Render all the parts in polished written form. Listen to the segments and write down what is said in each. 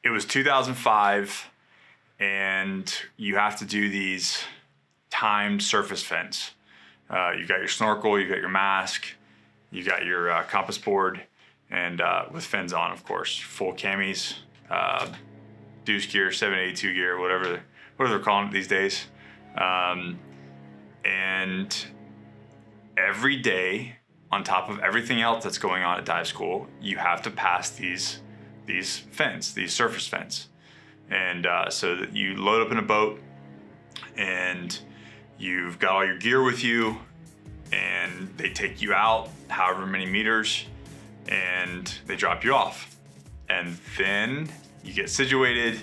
It was 2005, and you have to do these timed surface fins. You got your snorkel, you got your mask, you got your compass board, and with fins on, of course, full camis, deuce gear, 782 gear, whatever they're calling it these days. And every day, on top of everything else that's going on at dive school, you have to pass these fins, these surface fins. And so that you load up in a boat and you've got all your gear with you, and they take you out however many meters and they drop you off. And then you get situated,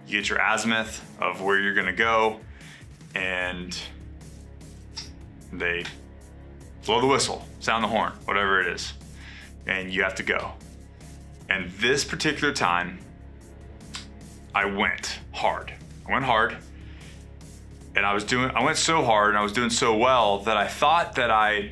you get your azimuth of where you're gonna go, and they blow the whistle, sound the horn, whatever it is, and you have to go. And this particular time, I went hard. And I went so hard and I was doing so well that I thought that I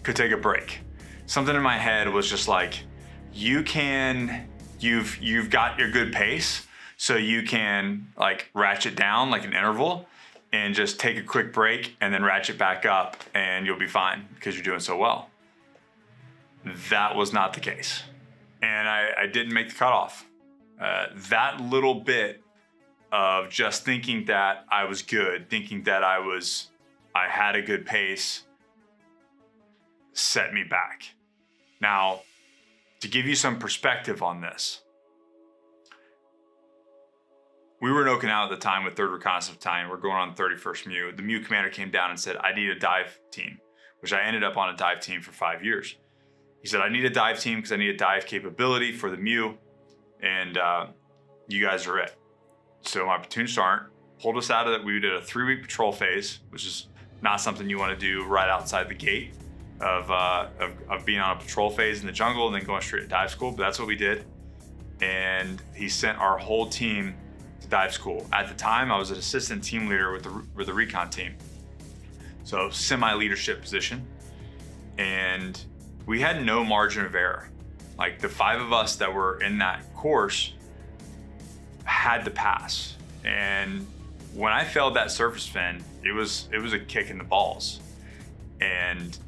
could take a break. Something in my head was just like, you've got your good pace, so you can like ratchet down like an interval and just take a quick break and then ratchet back up and you'll be fine because you're doing so well. That was not the case. And I didn't make the cutoff. That little bit of just thinking that I was good, thinking that I had a good pace, set me back. Now, to give you some perspective on this, we were in Okinawa at the time with 3rd Reconnaissance Battalion. We're going on 31st MEU. The MEU commander came down and said, I need a dive team, which I ended up on a dive team for 5 years. He said, I need a dive team because I need a dive capability for the MEU, and you guys are it. So my platoon sergeant pulled us out of that. We did a 3-week patrol phase, which is not something you want to do right outside the gate of being on a patrol phase in the jungle and then going straight to dive school, but that's what we did. And he sent our whole team to dive school. At the time, I was an assistant team leader with the Recon team. So semi-leadership position. And we had no margin of error. Like the 5 of us that were in that course had to pass. And when I failed that surface fin, it was a kick in the balls. And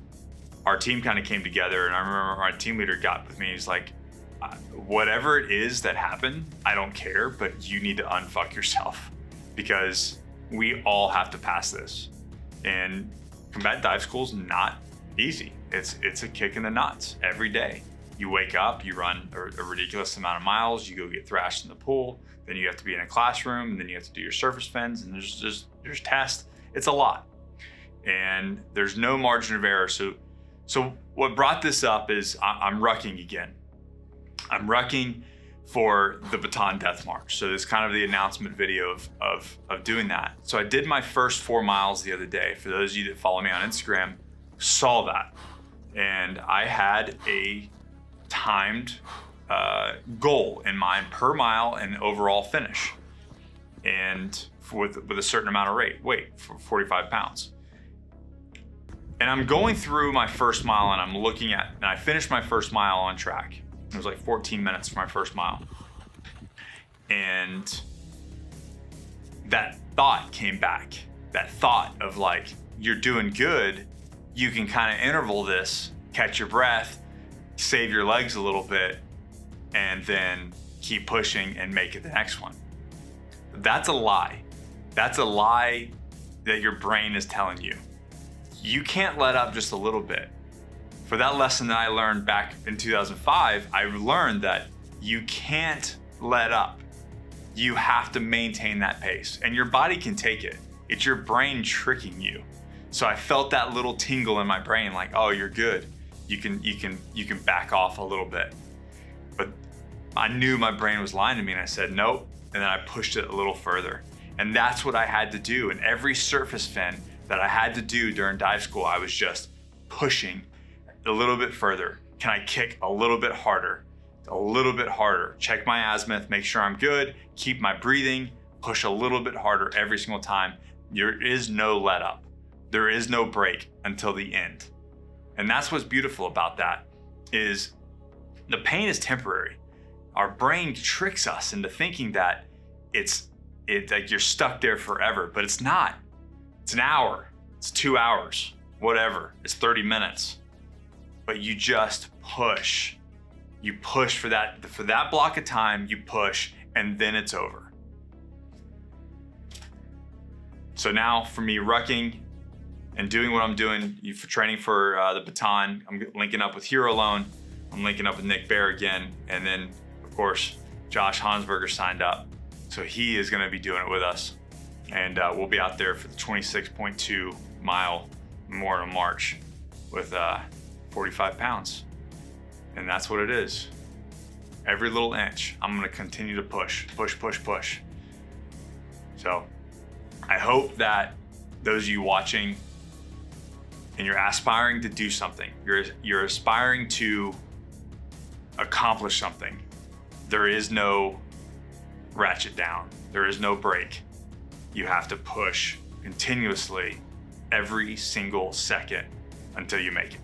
our team kind of came together, and I remember my team leader got with me. He's like, whatever it is that happened, I don't care, but you need to unfuck yourself because we all have to pass this. And combat dive school is not easy. It's a kick in the nuts every day. You wake up, you run a ridiculous amount of miles, you go get thrashed in the pool, then you have to be in a classroom, and then you have to do your surface fins, and there's tests. It's a lot. And there's no margin of error. So what brought this up is I'm rucking again. I'm rucking for the Baton Death March. So this is kind of the announcement video of doing that. So I did my first 4 miles the other day. For those of you that follow me on Instagram, saw that. And I had a timed goal in mind per mile and overall finish. And with a certain amount of weight, for 45 pounds. And I'm going through my first mile and and I finished my first mile on track. It was like 14 minutes for my first mile. And that thought came back. That thought of like, you're doing good. You can kind of interval this, catch your breath, save your legs a little bit, and then keep pushing and make it the next one. That's a lie. That's a lie that your brain is telling you. You can't let up just a little bit. For that lesson that I learned back in 2005, I learned that you can't let up. You have to maintain that pace, and your body can take it. It's your brain tricking you. So I felt that little tingle in my brain, like, oh, you're good. You can back off a little bit. But I knew my brain was lying to me, and I said nope, and then I pushed it a little further. And that's what I had to do. And every surface fin that I had to do during dive school, I was just pushing a little bit further. Can I kick a little bit harder? A little bit harder. Check my azimuth, make sure I'm good, keep my breathing, push a little bit harder every single time. There is no let up. There is no break until the end. And that's what's beautiful about that is the pain is temporary. our brain tricks us into thinking that it's like you're stuck there forever, but it's not. It's an hour, it's 2 hours, whatever, it's 30 minutes. But you just push. You push for that block of time, you push, and then it's over. So now for me, rucking and doing what I'm doing for training for the baton, I'm linking up with Hero Alone, I'm linking up with Nick Bear again, and then of course, Josh Hansberger signed up. So he is gonna be doing it with us. And we'll be out there for the 26.2 mile Memorial March with 45 pounds. And that's what it is. Every little inch, I'm gonna continue to push. So I hope that those of you watching and you're aspiring to do something, you're aspiring to accomplish something, there is no ratchet down, there is no break. You have to push continuously every single second until you make it.